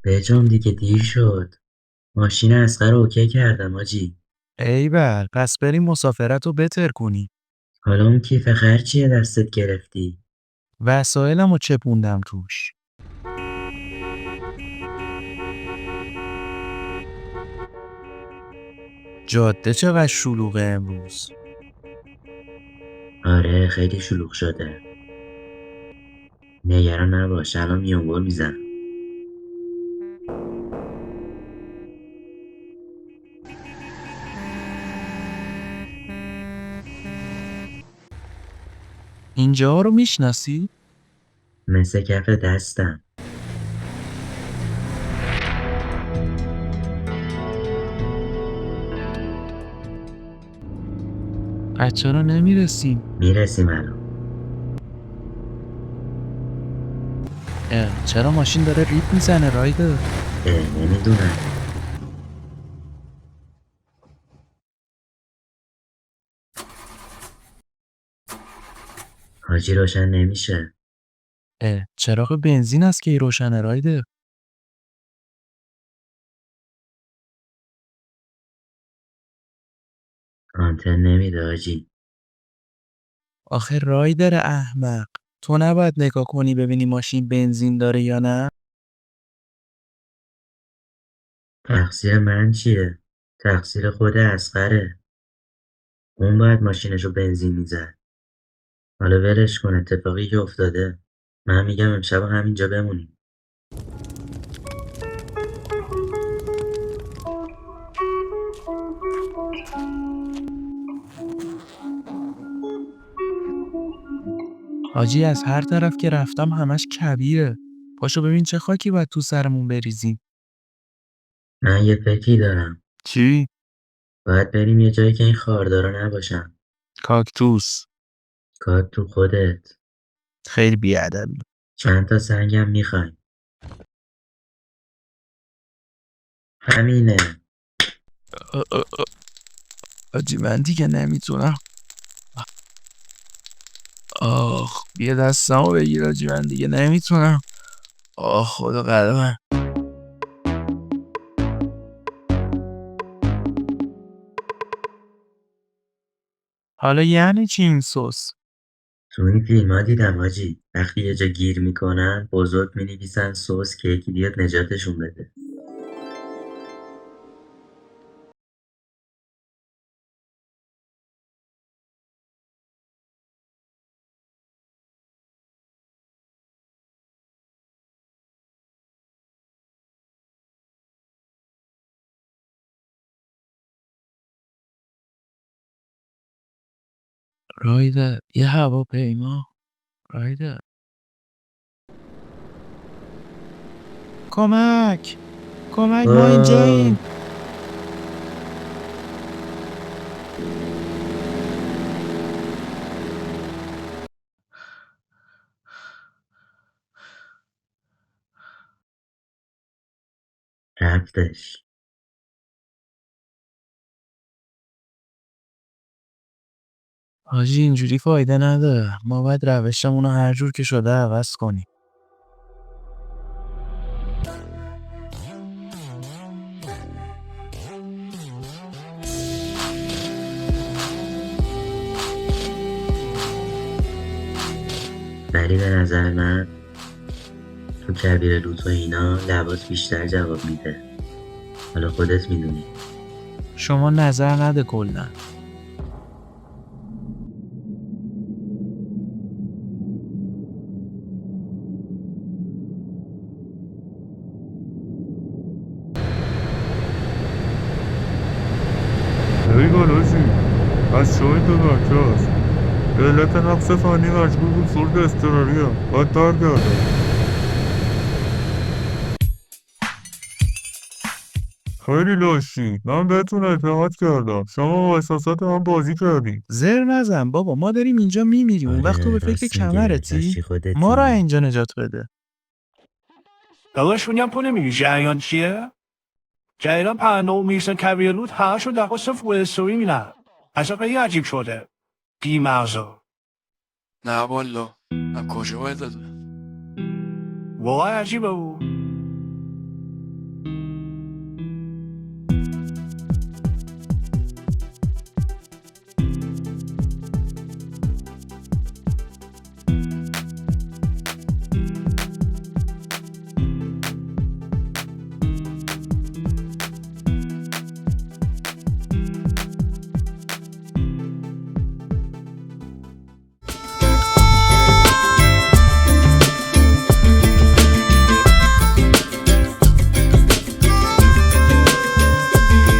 بهجام دیگه دیر شد. ماشین اصغر رو اوکی کردم آجی. ایول پس بریم مسافرت رو بتر کنی. حالا اون کیف خرچیه دستت گرفتی؟ وسایلم رو چپوندم توش. جاده چقدر شلوغه امروز. آره خیلی شلوغ شده. نگران نباش الان میانبر میزنم. اینجا رو میشناسی؟ مثل کف دستم. پس چرا نمیرسیم؟ میرسیم الان. چرا ماشین داره ریپ میزنه رایدر؟ نمیدونم. حاجی روشن نمیشه. چراغ بنزین است که روشنه رایدر. آنتن نمیده حاجی. آخه رایدر احمق، تو نباید نگاه کنی ببینی ماشین بنزین داره یا نه؟ تقصیر من چیه؟ تقصیر خود اصغره. اون باید ماشینشو بنزین میزد. حالا ولش کن اتفاقی که افتاده. من میگم امشب همینجا بمونیم. حاجی از هر طرف که رفتم همش کبیره. پاشو ببین چه خاکی باید تو سرمون بریزیم. من یه فکری دارم. چی؟ باید بریم یه جایی که این خاردارا نباشن. کاکتوس. کار تو خودت. خیلی بیادبی. چند تا سنگم میخوایم. همینه. حاجی من دیگه نمیتونم. آخ بیا دستمو بگیر حاجی من دیگه نمیتونم. آخ خدا قدمم. حالا یعنی چی این سس؟ تو این فیلم ها دیدم حاجی وقتی یه جا گیر میکنن بزرگ مینویسن سس که یکی بیاد نجاتشون بده. رایده یه هواپیما. رایده کمک کمک ما آه. اینجاییم. رفتش. حاجی اینجوری فایده نداره، ما باید روشمون رو هر جور که شده عوض کنیم. ولی به نظر من تو کبیر لوت و اینا لباس بیشتر جواب میده. حالا خودت میدونی. شما نظر نده کلا. ایول حاجی از شاید به بچه هست به علت نقص فنی مجبور بود سرد اضطراری هم باید برگردم. خیلی لاشی من بهتون اعتماد کردم شما با احساسات من بازی کردین. زر نزن بابا، ما داریم اینجا میمیریم، اون وقت تو آره به فکر راست میگه کمرتی. لاشی ما را خودتی. اینجا نجات بده. داداش میگم تو نمیگی جریان چیه؟ جریان پرنده میرسن کویرلوت همشون درخواست فوهستوری میدن. اصلا خیلی عجیب شده. بی مغزا. نه والا از کجا باید داده؟ واقعا عجیبه او.